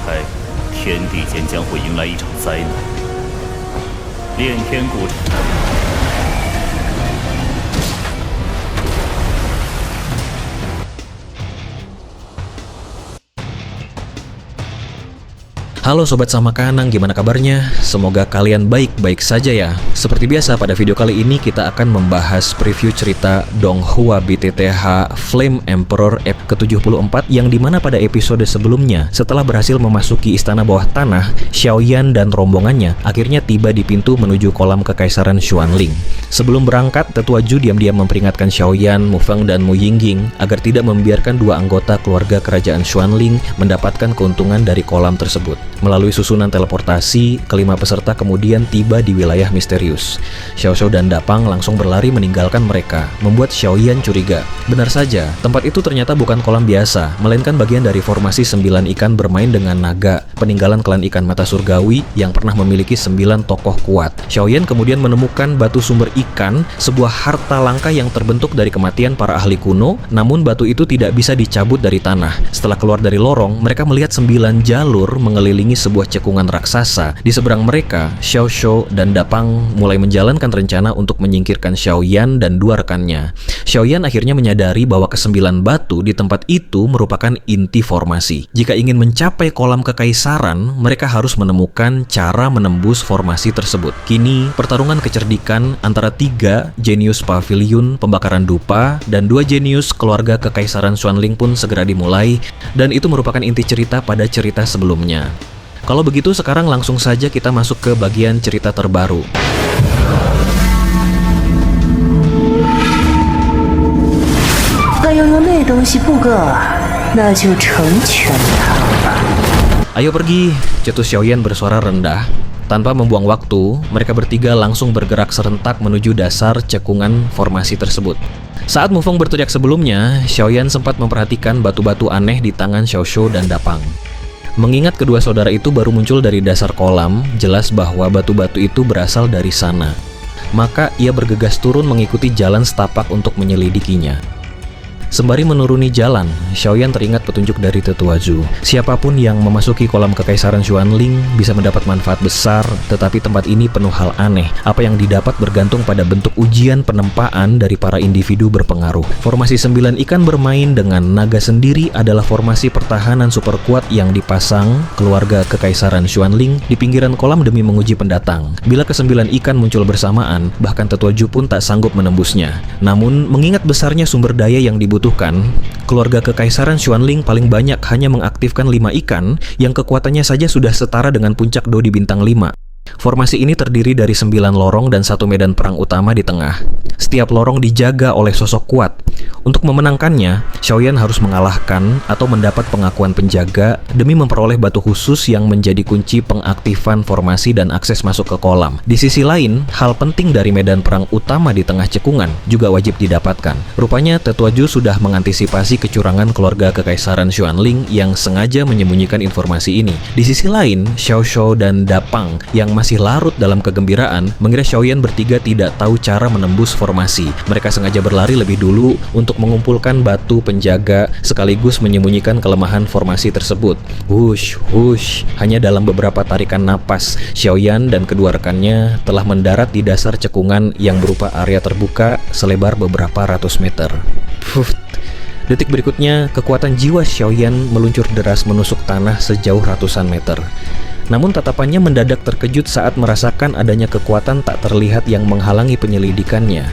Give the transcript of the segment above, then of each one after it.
开，天地间将会迎来一场灾难。炼天古。Halo Sobat Sama Kanang, gimana kabarnya? Semoga kalian baik-baik saja ya. Seperti biasa, pada video kali ini kita akan membahas preview cerita Donghua BTTH Flame Emperor Ep ke-74, yang dimana pada episode sebelumnya, setelah berhasil memasuki istana bawah tanah, Xiaoyan dan rombongannya akhirnya tiba di pintu menuju kolam kekaisaran Xuanling. Sebelum berangkat, Tetua Zhu diam-diam memperingatkan Xiaoyan, Mu Feng, dan Mu Yingying agar tidak membiarkan dua anggota keluarga kerajaan Xuanling mendapatkan keuntungan dari kolam tersebut. Melalui susunan teleportasi, kelima peserta kemudian tiba di wilayah misterius. Xiao Xiao dan Dapang langsung berlari meninggalkan mereka, membuat Xiaoyan curiga. Benar saja, tempat itu ternyata bukan kolam biasa, melainkan bagian dari formasi 9 ikan bermain dengan naga, peninggalan klan ikan mata surgawi yang pernah memiliki 9 tokoh kuat. Xiaoyan kemudian menemukan batu sumber ikan, sebuah harta langka yang terbentuk dari kematian para ahli kuno, namun batu itu tidak bisa dicabut dari tanah. Setelah keluar dari lorong, mereka melihat 9 jalur mengelilingi sebuah cekungan raksasa. Di seberang mereka, Xiao Xiao dan Dapang mulai menjalankan rencana untuk menyingkirkan Xiaoyan dan dua rekannya. Xiaoyan akhirnya menyadari bahwa ke-9 batu di tempat itu merupakan inti formasi. Jika ingin mencapai kolam kekaisaran, mereka harus menemukan cara menembus formasi tersebut. Kini, pertarungan kecerdikan antara 3 jenius pavilion pembakaran dupa dan 2 jenius keluarga kekaisaran Xuanling pun segera dimulai, dan itu merupakan inti cerita pada cerita sebelumnya. Kalau begitu, sekarang langsung saja kita masuk ke bagian cerita terbaru. Ayo pergi, cetus Xiaoyan bersuara rendah. Tanpa membuang waktu, mereka bertiga langsung bergerak serentak menuju dasar cekungan formasi tersebut. Saat Mu Feng berteriak sebelumnya, Xiaoyan sempat memperhatikan batu-batu aneh di tangan Xiao Xiao dan Dapang. Mengingat kedua saudara itu baru muncul dari dasar kolam, jelas bahwa batu-batu itu berasal dari sana. Maka ia bergegas turun mengikuti jalan setapak untuk menyelidikinya. Sembari menuruni jalan, Xiaoyan teringat petunjuk dari Tetua Zhu. Siapapun yang memasuki kolam kekaisaran Xuanling bisa mendapat manfaat besar, tetapi tempat ini penuh hal aneh. Apa yang didapat bergantung pada bentuk ujian penempaan dari para individu berpengaruh. Formasi 9 ikan bermain dengan naga sendiri adalah formasi pertahanan super kuat yang dipasang keluarga kekaisaran Xuanling di pinggiran kolam demi menguji pendatang. Bila ke-9 ikan muncul bersamaan, bahkan Tetua Zhu pun tak sanggup menembusnya. Namun, mengingat besarnya sumber daya yang dibutuhkan, keluarga kekaisaran Xuanling paling banyak hanya mengaktifkan 5 ikan yang kekuatannya saja sudah setara dengan puncak Dodi bintang 5. Formasi ini terdiri dari 9 lorong dan 1 medan perang utama di tengah. Setiap lorong dijaga oleh sosok kuat. Untuk memenangkannya, Xiaoyan harus mengalahkan atau mendapat pengakuan penjaga demi memperoleh batu khusus yang menjadi kunci pengaktifan formasi dan akses masuk ke kolam. Di sisi lain, hal penting dari medan perang utama di tengah cekungan juga wajib didapatkan. Rupanya Tetua Zhu sudah mengantisipasi kecurangan keluarga kekaisaran Xuanling yang sengaja menyembunyikan informasi ini. Di sisi lain, Xiao Xiao dan Dapang yang masih larut dalam kegembiraan mengira Xiaoyan bertiga tidak tahu cara menembus formasi. Mereka sengaja berlari lebih dulu untuk mengumpulkan batu penjaga sekaligus menyembunyikan kelemahan formasi tersebut. Hush, hush. Hanya dalam beberapa tarikan napas, Xiaoyan dan kedua rekannya telah mendarat di dasar cekungan yang berupa area terbuka selebar beberapa ratus meter. Detik berikutnya, kekuatan jiwa Xiaoyan meluncur deras menusuk tanah sejauh ratusan meter. Namun tatapannya mendadak terkejut saat merasakan adanya kekuatan tak terlihat yang menghalangi penyelidikannya.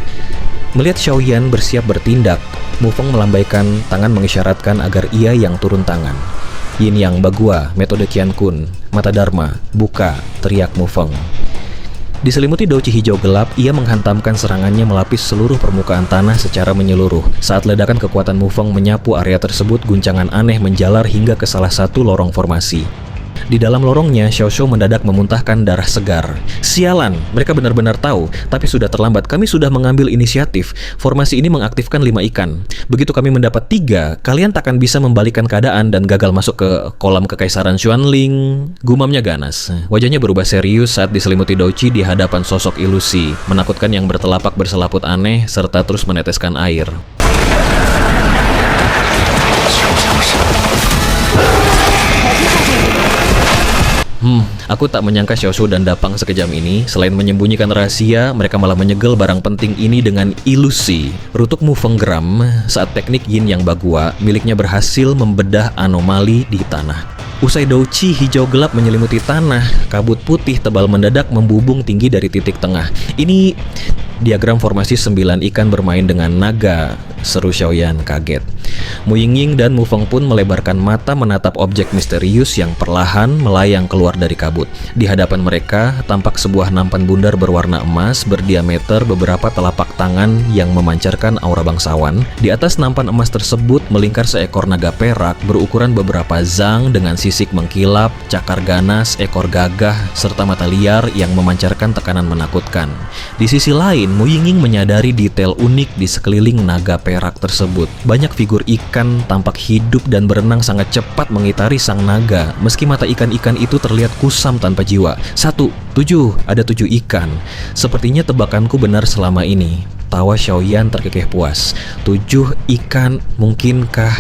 Melihat Xiaoyan bersiap bertindak, Mu Feng melambaikan tangan mengisyaratkan agar ia yang turun tangan. Yin Yang Bagua, metode Qian Kun, mata Dharma, buka, teriak Mu Feng. Diselimuti dauci hijau gelap, ia menghantamkan serangannya melapis seluruh permukaan tanah secara menyeluruh. Saat ledakan kekuatan Mu Feng menyapu area tersebut, guncangan aneh menjalar hingga ke salah satu lorong formasi. Di dalam lorongnya, Xiao Xiao mendadak memuntahkan darah segar. Sialan, mereka benar-benar tahu, tapi sudah terlambat. Kami sudah mengambil inisiatif. Formasi ini mengaktifkan 5 ikan. Begitu kami mendapat 3, kalian takkan bisa membalikan keadaan dan gagal masuk ke kolam kekaisaran Xuanling. Gumamnya ganas. Wajahnya berubah serius saat diselimuti Douci di hadapan sosok ilusi, menakutkan yang bertelapak berselaput aneh serta terus meneteskan air. Aku tak menyangka Xiaoshu dan Dapang sekejam ini. Selain menyembunyikan rahasia, mereka malah menyegel barang penting ini dengan ilusi. Rutuk Mufenggram saat teknik Yin Yang Bagua miliknya berhasil membedah anomali di tanah. Usai douchi hijau gelap menyelimuti tanah, kabut putih tebal mendadak membubung tinggi dari titik tengah. Ini diagram formasi 9 ikan bermain dengan naga, seru Xiaoyan kaget. Mu Yingying dan Mu Feng pun melebarkan mata menatap objek misterius yang perlahan melayang keluar dari kabut. Di hadapan mereka tampak sebuah nampan bundar berwarna emas berdiameter beberapa telapak tangan yang memancarkan aura bangsawan. Di atas nampan emas tersebut melingkar seekor naga perak berukuran beberapa zang dengan sisik mengkilap, cakar ganas, ekor gagah, serta mata liar yang memancarkan tekanan menakutkan. Di sisi lain, Mu Yingying menyadari detail unik di sekeliling naga perak tersebut. Banyak figur ikan tampak hidup dan berenang sangat cepat mengitari sang naga, meski mata ikan-ikan itu terlihat kusam tanpa jiwa. 1, 7, ada 7 ikan. Sepertinya tebakanku benar selama ini. Tawa Xiaoyan terkekeh puas. 7 ikan, mungkinkah?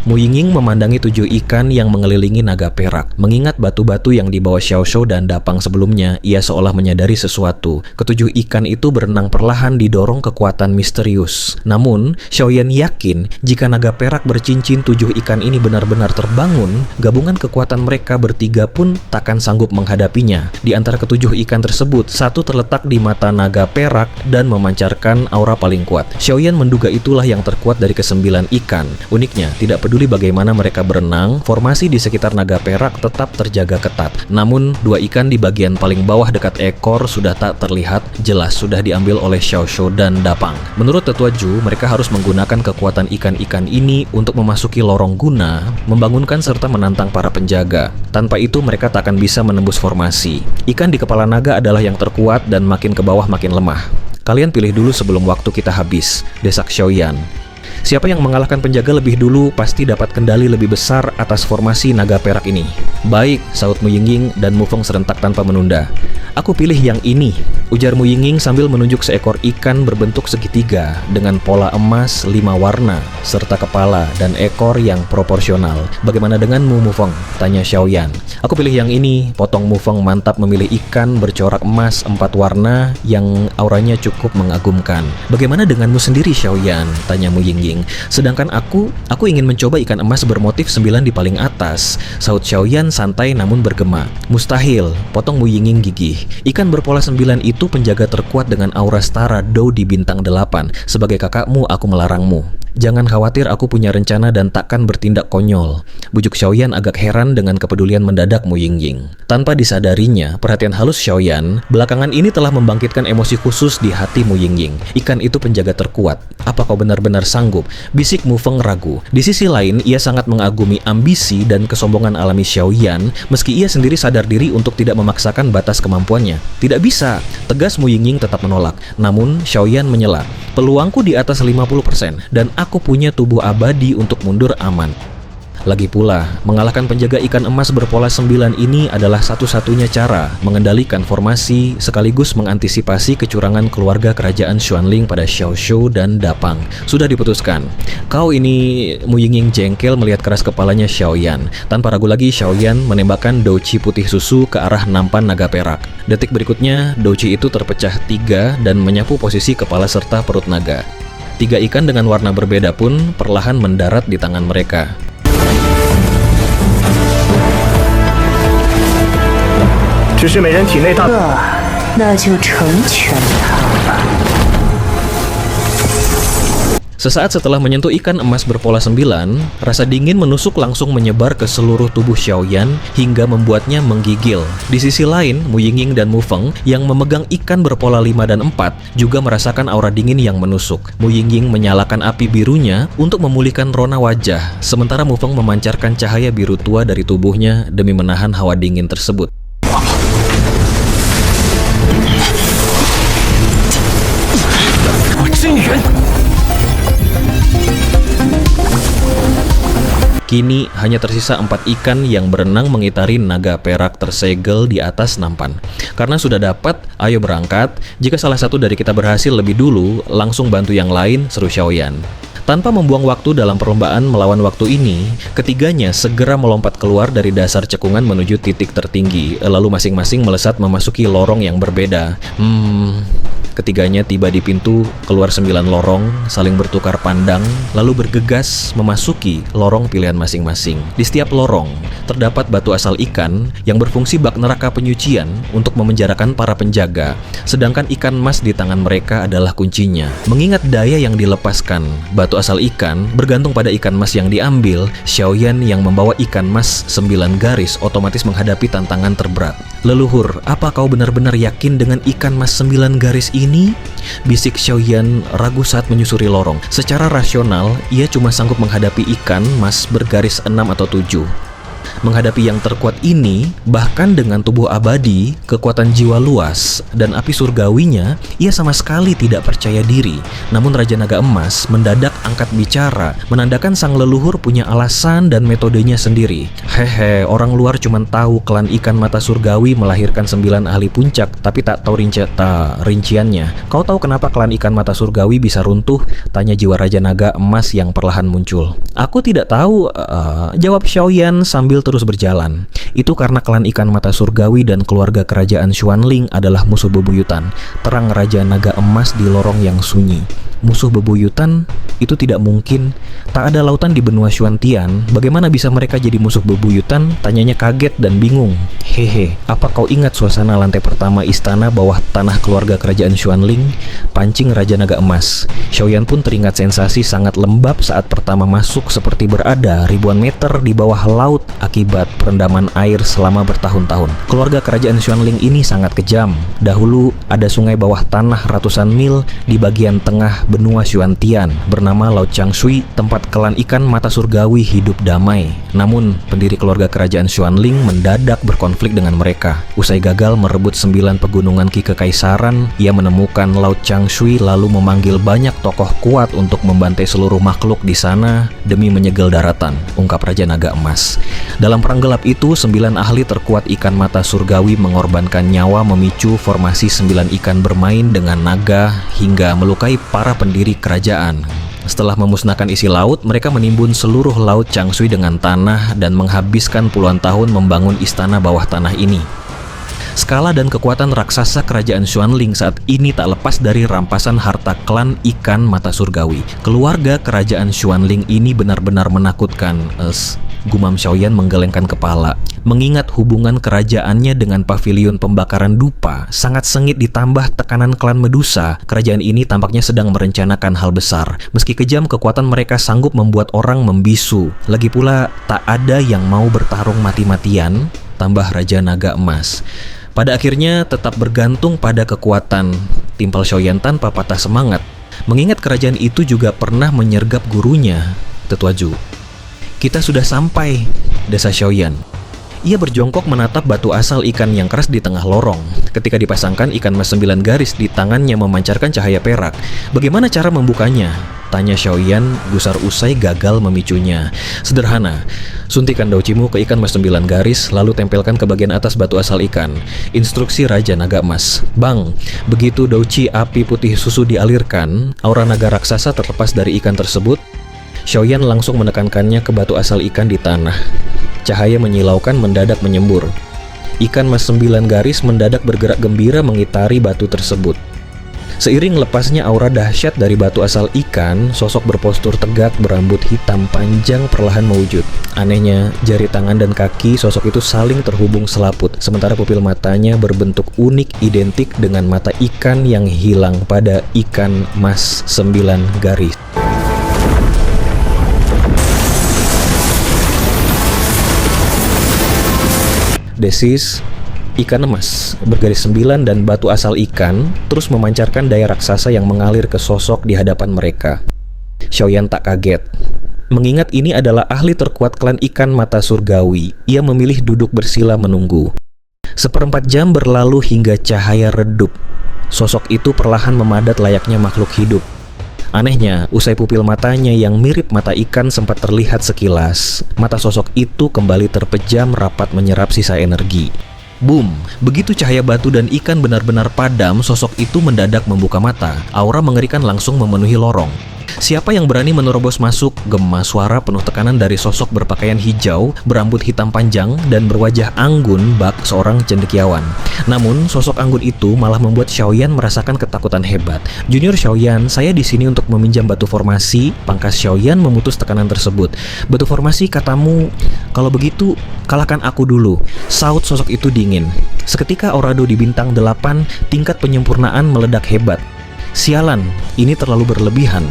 Mu Yingying memandangi 7 ikan yang mengelilingi naga perak. Mengingat batu-batu yang dibawa Xiaoshu dan Dapang sebelumnya, ia seolah menyadari sesuatu. Ketujuh ikan itu berenang perlahan didorong kekuatan misterius. Namun, Xiaoyan yakin jika naga perak bercincin 7 ikan ini benar-benar terbangun, gabungan kekuatan mereka bertiga pun takkan sanggup menghadapinya. Di antara ketujuh ikan tersebut, 1 terletak di mata naga perak dan memancarkan aura paling kuat. Xiaoyan menduga itulah yang terkuat dari ke-9 ikan. Uniknya, tidak peduli bagaimana mereka berenang, formasi di sekitar naga perak tetap terjaga ketat. Namun, 2 ikan di bagian paling bawah dekat ekor sudah tak terlihat, jelas sudah diambil oleh Xiaoshu dan Dapang. Menurut Tetua Ju, mereka harus menggunakan kekuatan ikan-ikan ini untuk memasuki lorong guna, membangunkan serta menantang para penjaga. Tanpa itu, mereka tak akan bisa menembus formasi. Ikan di kepala naga adalah yang terkuat dan makin ke bawah makin lemah. Kalian pilih dulu sebelum waktu kita habis, desak Xiaoyan. Siapa yang mengalahkan penjaga lebih dulu pasti dapat kendali lebih besar atas formasi naga perak ini. Baik, saut Mu Yingying dan Mu Feng serentak tanpa menunda. Aku pilih yang ini, ujar Mu Yingying sambil menunjuk seekor ikan berbentuk segitiga dengan pola emas 5 warna, serta kepala dan ekor yang proporsional. Bagaimana denganmu, Mu Feng? Tanya Xiaoyan. Aku pilih yang ini, potong Mu Feng mantap memilih ikan bercorak emas 4 warna yang auranya cukup mengagumkan. Bagaimana denganmu sendiri, Xiaoyan? Tanya Mu Yingying. Sedangkan aku ingin mencoba ikan emas bermotif 9 di paling atas, saut Xiaoyan santai namun bergema. Mustahil, potong Mu Yingying gigih. Ikan berpola 9 itu penjaga terkuat dengan aura setara Dou di bintang 8. Sebagai kakakmu, aku melarangmu. Jangan khawatir, aku punya rencana dan takkan bertindak konyol. Bujuk Xiaoyan agak heran dengan kepedulian mendadak Mu Yingying. Tanpa disadarinya, perhatian halus Xiaoyan belakangan ini telah membangkitkan emosi khusus di hati Mu Yingying. Ikan itu penjaga terkuat. Apa kau benar-benar sanggup? Bisik Mu Feng ragu. Di sisi lain, ia sangat mengagumi ambisi dan kesombongan alami Xiaoyan, meski ia sendiri sadar diri untuk tidak memaksakan batas kemampuannya. Tidak bisa, tegas Mu Yingying tetap menolak. Namun, Xiaoyan menyela. Peluangku di atas 50% dan aku punya tubuh abadi untuk mundur aman. Lagi pula, mengalahkan penjaga ikan emas berpola 9 ini adalah satu-satunya cara mengendalikan formasi sekaligus mengantisipasi kecurangan keluarga kerajaan Xuanling pada Xiaoshu dan Dapang. Sudah diputuskan. Kau ini, Mu Yingying jengkel melihat keras kepalanya Xiaoyan. Tanpa ragu lagi, Xiaoyan menembakkan douchi putih susu ke arah nampan naga perak. Detik berikutnya, douchi itu terpecah 3 dan menyapu posisi kepala serta perut naga. 3 ikan dengan warna berbeda pun perlahan mendarat di tangan mereka. 只是每人体内大。那就成全他吧。 Sesaat setelah menyentuh ikan emas berpola 9, rasa dingin menusuk langsung menyebar ke seluruh tubuh Xiaoyan hingga membuatnya menggigil. Di sisi lain, Mu Yingying dan Mu Feng yang memegang ikan berpola 5 dan 4 juga merasakan aura dingin yang menusuk. Mu Yingying menyalakan api birunya untuk memulihkan rona wajah, sementara Mu Feng memancarkan cahaya biru tua dari tubuhnya demi menahan hawa dingin tersebut. Kini hanya tersisa 4 ikan yang berenang mengitari naga perak tersegel di atas nampan. Karena sudah dapat, ayo berangkat. Jika salah satu dari kita berhasil lebih dulu, langsung bantu yang lain, seru Xiaoyan. Tanpa membuang waktu dalam perlombaan melawan waktu ini, ketiganya segera melompat keluar dari dasar cekungan menuju titik tertinggi, lalu masing-masing melesat memasuki lorong yang berbeda. Ketiganya tiba di pintu keluar 9 lorong, saling bertukar pandang, lalu bergegas memasuki lorong pilihan masing-masing. Di setiap lorong, terdapat batu asal ikan yang berfungsi bak neraka penyucian untuk memenjarakan para penjaga, sedangkan ikan mas di tangan mereka adalah kuncinya. Mengingat daya yang dilepaskan batu asal ikan bergantung pada ikan mas yang diambil, Xiaoyan yang membawa ikan mas 9 garis otomatis menghadapi tantangan terberat. Leluhur, apa kau benar-benar yakin dengan ikan mas 9 garis ini? Bisik Xiaoyan ragu saat menyusuri lorong. Secara rasional, ia cuma sanggup menghadapi ikan mas bergaris 6 atau 7. Menghadapi yang terkuat ini, bahkan dengan tubuh abadi, kekuatan jiwa luas, dan api surgawinya, ia sama sekali tidak percaya diri. Namun Raja Naga Emas mendadak angkat bicara, menandakan sang leluhur punya alasan dan metodenya sendiri. Hehe, orang luar cuma tahu klan ikan mata surgawi melahirkan 9 ahli puncak, tapi tak tahu rinciannya. Kau tahu kenapa klan ikan mata surgawi bisa runtuh? Tanya jiwa Raja Naga Emas yang perlahan muncul. Aku tidak tahu, jawab Xiaoyan sambil terus berjalan. Itu karena klan ikan mata surgawi dan keluarga kerajaan Xuanling adalah musuh bebuyutan. Terang Raja Naga Emas di lorong yang sunyi. Musuh bebuyutan? Itu tidak mungkin. Tak ada lautan di benua Xuantian. Bagaimana bisa mereka jadi musuh bebuyutan? Tanyanya kaget dan bingung. Hehe, apa kau ingat suasana lantai pertama istana bawah tanah keluarga kerajaan Xuanling? Pancing Raja Naga Emas. Xiaoyan pun teringat sensasi sangat lembab saat pertama masuk, seperti berada ribuan meter di bawah laut akibat perendaman air selama bertahun-tahun. Keluarga kerajaan Xuanling ini sangat kejam. Dahulu ada sungai bawah tanah ratusan mil di bagian tengah benua Xuantian bernama Laut Changshui, tempat klan ikan mata surgawi hidup damai. Namun, pendiri keluarga kerajaan Xuanling mendadak berkonflik dengan mereka. Usai gagal merebut 9 pegunungan Qi Kekaisaran, ia menemukan Laut Changshui lalu memanggil banyak tokoh kuat untuk membantai seluruh makhluk di sana demi menyegel daratan, ungkap Raja Naga Emas. Dalam perang gelap itu, 9 ahli terkuat ikan mata surgawi mengorbankan nyawa memicu formasi 9 ikan bermain dengan naga hingga melukai para pendiri kerajaan. Setelah memusnahkan isi laut, mereka menimbun seluruh Laut Changshui dengan tanah dan menghabiskan puluhan tahun membangun istana bawah tanah ini. Skala dan kekuatan raksasa kerajaan Xuanling saat ini tak lepas dari rampasan harta klan ikan mata surgawi. Keluarga kerajaan Xuanling ini benar-benar menakutkan, gumam Xiaoyan menggelengkan kepala. Mengingat hubungan kerajaannya dengan pavilion pembakaran dupa sangat sengit ditambah tekanan klan Medusa, kerajaan ini tampaknya sedang merencanakan hal besar. Meski kejam, kekuatan mereka sanggup membuat orang membisu. Lagi pula, tak ada yang mau bertarung mati-matian, tambah Raja Naga Emas. Pada akhirnya tetap bergantung pada kekuatan, timpal Xiaoyan tanpa patah semangat. Mengingat kerajaan itu juga pernah menyergap gurunya, Tetua Zhu. Kita sudah sampai, desa Xiaoyan. Ia berjongkok menatap batu asal ikan yang keras di tengah lorong. Ketika dipasangkan ikan mas 9 garis di tangannya memancarkan cahaya perak. Bagaimana cara membukanya? Tanya Xiaoyan gusar usai gagal memicunya. Sederhana, suntikan daucimu ke ikan mas 9 garis, lalu tempelkan ke bagian atas batu asal ikan. Instruksi Raja Naga Emas. Bang, begitu dauci api putih susu dialirkan, aura naga raksasa terlepas dari ikan tersebut. Xiaoyan langsung menekankannya ke batu asal ikan di tanah. Cahaya menyilaukan mendadak menyembur. Ikan mas 9 garis mendadak bergerak gembira mengitari batu tersebut. Seiring lepasnya aura dahsyat dari batu asal ikan, sosok berpostur tegak berambut hitam panjang perlahan mewujud. Anehnya, jari tangan dan kaki sosok itu saling terhubung selaput, sementara pupil matanya berbentuk unik identik dengan mata ikan yang hilang pada ikan mas 9 garis. Desis, ikan emas bergaris 9 dan batu asal ikan terus memancarkan daya raksasa yang mengalir ke sosok di hadapan mereka. Xiaoyan tak kaget. Mengingat ini adalah ahli terkuat klan ikan mata surgawi, ia memilih duduk bersila menunggu. 1/4 jam berlalu hingga cahaya redup. Sosok itu perlahan memadat layaknya makhluk hidup. Anehnya, usai pupil matanya yang mirip mata ikan sempat terlihat sekilas, mata sosok itu kembali terpejam rapat menyerap sisa energi. Boom! Begitu cahaya batu dan ikan benar-benar padam, sosok itu mendadak membuka mata. Aura mengerikan langsung memenuhi lorong. Siapa yang berani menerobos masuk? Gema suara penuh tekanan dari sosok berpakaian hijau, berambut hitam panjang, dan berwajah anggun bak seorang cendekiawan. Namun, sosok anggun itu malah membuat Xiaoyan merasakan ketakutan hebat. Junior Xiaoyan, saya di sini untuk meminjam batu formasi. Pangkas Xiaoyan memutus tekanan tersebut. Batu formasi katamu, kalau begitu kalahkan aku dulu. Saut sosok itu dingin. Seketika aura Do di bintang 8, tingkat penyempurnaan meledak hebat. Sialan, ini terlalu berlebihan.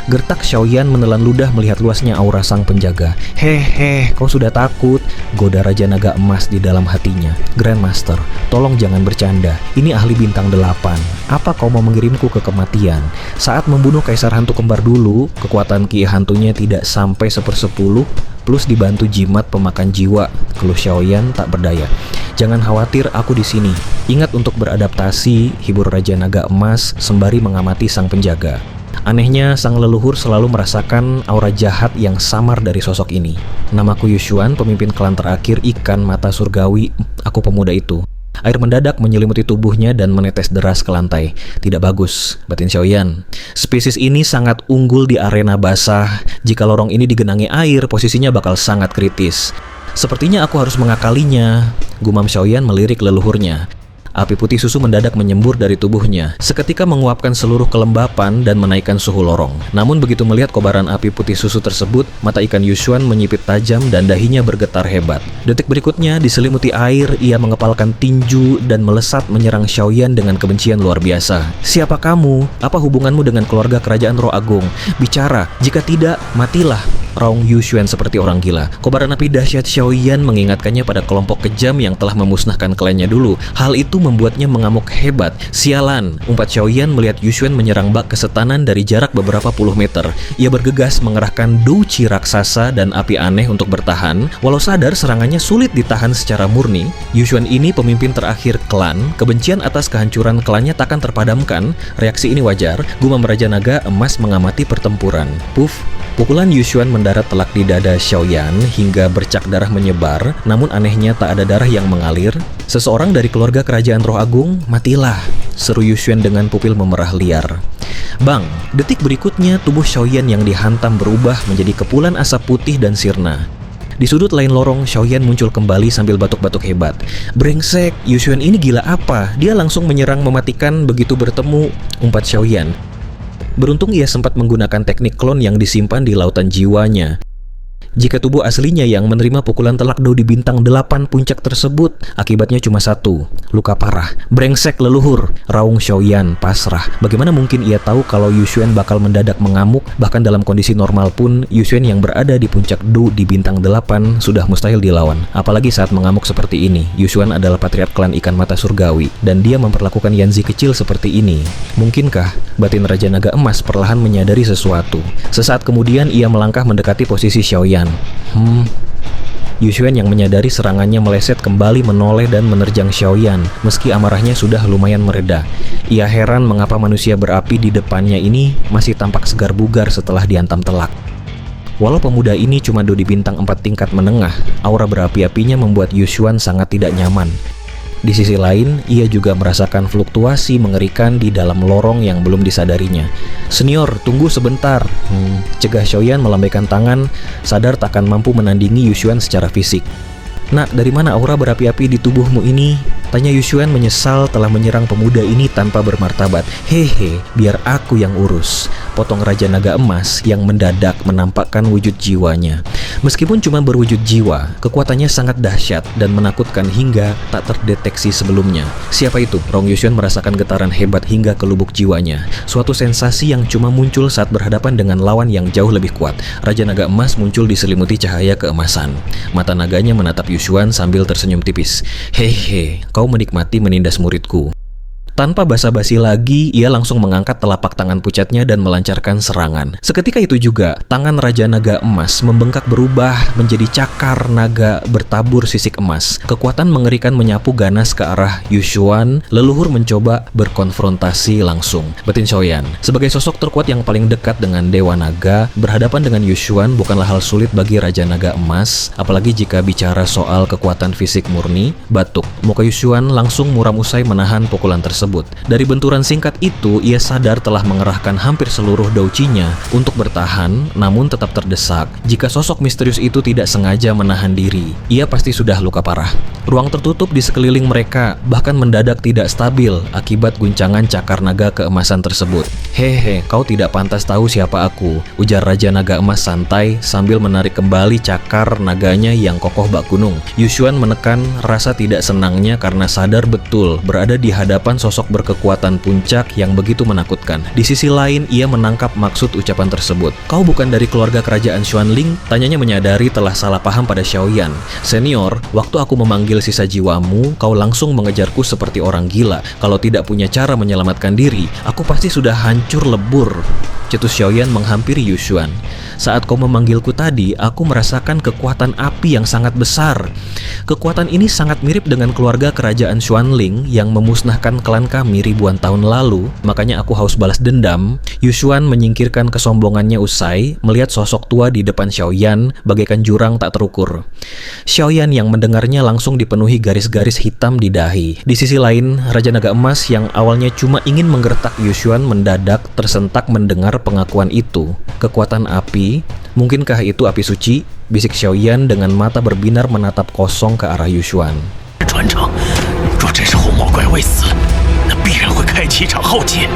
Gertak Xiaoyan menelan ludah melihat luasnya aura sang penjaga. Hehe, kau sudah takut? Goda Raja Naga Emas di dalam hatinya. Grandmaster, tolong jangan bercanda. Ini ahli bintang 8. Apa kau mau mengirimku ke kematian? Saat membunuh Kaisar Hantu Kembar dulu, kekuatan Ki hantunya tidak sampai 1/10, plus dibantu jimat pemakan jiwa. Keluh Xiaoyan tak berdaya. Jangan khawatir, aku di sini. Ingat untuk beradaptasi, hibur Raja Naga Emas sembari mengamati sang penjaga. Anehnya, sang leluhur selalu merasakan aura jahat yang samar dari sosok ini. Namaku Yushuan, pemimpin klan terakhir ikan mata surgawi. Aku pemuda itu. Air mendadak menyelimuti tubuhnya dan menetes deras ke lantai. Tidak bagus, batin Xiaoyan. Spesies ini sangat unggul di arena basah. Jika lorong ini digenangi air, posisinya bakal sangat kritis. Sepertinya aku harus mengakalinya, gumam Xiaoyan melirik leluhurnya. Api putih susu mendadak menyembur dari tubuhnya, seketika menguapkan seluruh kelembapan dan menaikkan suhu lorong. Namun begitu melihat kobaran api putih susu tersebut, mata ikan Yushuan menyipit tajam dan dahinya bergetar hebat. Detik berikutnya, diselimuti air, ia mengepalkan tinju dan melesat menyerang Xiaoyan dengan kebencian luar biasa. Siapa kamu? Apa hubunganmu dengan keluarga kerajaan Roh Agung? Bicara, jika tidak, matilah. Raung Yushuan seperti orang gila. Kobaran api dahsyat Xiaoyan mengingatkannya pada kelompok kejam yang telah memusnahkan kliennya dulu. Hal itu membuatnya mengamuk hebat. Sialan, umpat Xiaoyan melihat Yushuan menyerang bak kesetanan dari jarak beberapa puluh meter. Ia bergegas mengerahkan douchi raksasa dan api aneh untuk bertahan. Walau sadar serangannya sulit ditahan secara murni, Yushuan ini pemimpin terakhir klan. Kebencian atas kehancuran klannya takkan terpadamkan. Reaksi ini wajar. Gumam Raja Naga Emas mengamati pertempuran. Puff. Pukulan Yushuan mendarat telak di dada Xiaoyan hingga bercak darah menyebar, namun anehnya tak ada darah yang mengalir. Seseorang dari keluarga kerajaan Roh Agung, matilah, seru Yushuan dengan pupil memerah liar. Bang, detik berikutnya tubuh Xiaoyan yang dihantam berubah menjadi kepulan asap putih dan sirna. Di sudut lain lorong, Xiaoyan muncul kembali sambil batuk-batuk hebat. Brengsek, Yushuan ini gila apa? Dia langsung menyerang mematikan begitu bertemu, umpat Xiaoyan. Beruntung ia sempat menggunakan teknik klon yang disimpan di lautan jiwanya. Jika tubuh aslinya yang menerima pukulan telak Do di bintang 8 puncak tersebut, akibatnya cuma satu, luka parah. Brengsek leluhur, raung Xiaoyan pasrah. Bagaimana mungkin ia tahu kalau Yushuan bakal mendadak mengamuk? Bahkan dalam kondisi normal pun, Yushuan yang berada di puncak Do di bintang 8 sudah mustahil dilawan. Apalagi saat mengamuk seperti ini. Yushuan adalah patriark klan ikan mata surgawi, dan dia memperlakukan Yanzi kecil seperti ini. Mungkinkah batin Raja Naga Emas perlahan menyadari sesuatu? Sesaat kemudian ia melangkah mendekati posisi Xiaoyan. Yushuan yang menyadari serangannya meleset kembali menoleh dan menerjang Xiaoyan, meski amarahnya sudah lumayan mereda. Ia heran mengapa manusia berapi di depannya ini masih tampak segar bugar setelah dihantam telak. Walau pemuda ini cuma Do di bintang 4 tingkat menengah, aura berapi-apinya membuat Yushuan sangat tidak nyaman. Di sisi lain, ia juga merasakan fluktuasi mengerikan di dalam lorong yang belum disadarinya. Senior, tunggu sebentar. Cegah Xiaoyan melambaikan tangan, sadar takkan mampu menandingi Yushuan secara fisik. Nak, dari mana aura berapi-api di tubuhmu ini? Tanya Yushuan menyesal telah menyerang pemuda ini tanpa bermartabat. Hehe, biar aku yang urus. Potong Raja Naga Emas yang mendadak menampakkan wujud jiwanya. Meskipun cuma berwujud jiwa, kekuatannya sangat dahsyat dan menakutkan hingga tak terdeteksi sebelumnya. Siapa itu? Raung Yushuan merasakan getaran hebat hingga ke lubuk jiwanya. Suatu sensasi yang cuma muncul saat berhadapan dengan lawan yang jauh lebih kuat. Raja Naga Emas muncul diselimuti cahaya keemasan. Mata naganya menatap Yushuan sambil tersenyum tipis. Hehe, kau menikmati menindas muridku. Tanpa basa-basi lagi, ia langsung mengangkat telapak tangan pucatnya dan melancarkan serangan. Seketika itu juga, tangan Raja Naga Emas membengkak berubah menjadi cakar naga bertabur sisik emas. Kekuatan mengerikan menyapu ganas ke arah Yushuan. Leluhur mencoba berkonfrontasi langsung. Batin Xiaoyan, sebagai sosok terkuat yang paling dekat dengan Dewa Naga, berhadapan dengan Yushuan bukanlah hal sulit bagi Raja Naga Emas, apalagi jika bicara soal kekuatan fisik murni. Batuk. Muka Yushuan langsung muram usai menahan pukulan tersebut. tersebut. Dari benturan singkat itu, ia sadar telah mengerahkan hampir seluruh douchinya untuk bertahan, namun tetap terdesak. Jika sosok misterius itu tidak sengaja menahan diri, ia pasti sudah luka parah. Ruang tertutup di sekeliling mereka bahkan mendadak tidak stabil akibat guncangan cakar naga keemasan tersebut. Hehe, kau tidak pantas tahu siapa aku, ujar Raja Naga Emas santai sambil menarik kembali cakar naganya yang kokoh bak gunung. Yushuan menekan rasa tidak senangnya karena sadar betul berada di hadapan sosok berkekuatan puncak yang begitu menakutkan. Di sisi lain, ia menangkap maksud ucapan tersebut. Kau bukan dari keluarga kerajaan Xuanling? Tanyanya menyadari telah salah paham pada Xiaoyan. Senior, waktu aku memanggil sisa jiwamu, kau langsung mengejarku seperti orang gila. Kalau tidak punya cara menyelamatkan diri, aku pasti sudah hancur lebur. Cetus Xiaoyan menghampiri Yushuan. Saat kau memanggilku tadi, aku merasakan kekuatan api yang sangat besar. Kekuatan ini sangat mirip dengan keluarga kerajaan Xuanling yang memusnahkan klan kami ribuan tahun lalu. Makanya aku haus balas dendam. Yushuan menyingkirkan kesombongannya usai melihat sosok tua di depan Xiaoyan bagaikan jurang tak terukur. Xiaoyan yang mendengarnya langsung dipenuhi garis-garis hitam di dahi. Di sisi lain, Raja Naga Emas yang awalnya cuma ingin menggertak Yushuan mendadak tersentak mendengar pengakuan itu. Kekuatan api, mungkinkah itu api suci? Bisik Xiaoyan dengan mata berbinar menatap kosong ke arah Yushuan. 传承，若真是红魔怪未死，那必然会开启一场浩劫。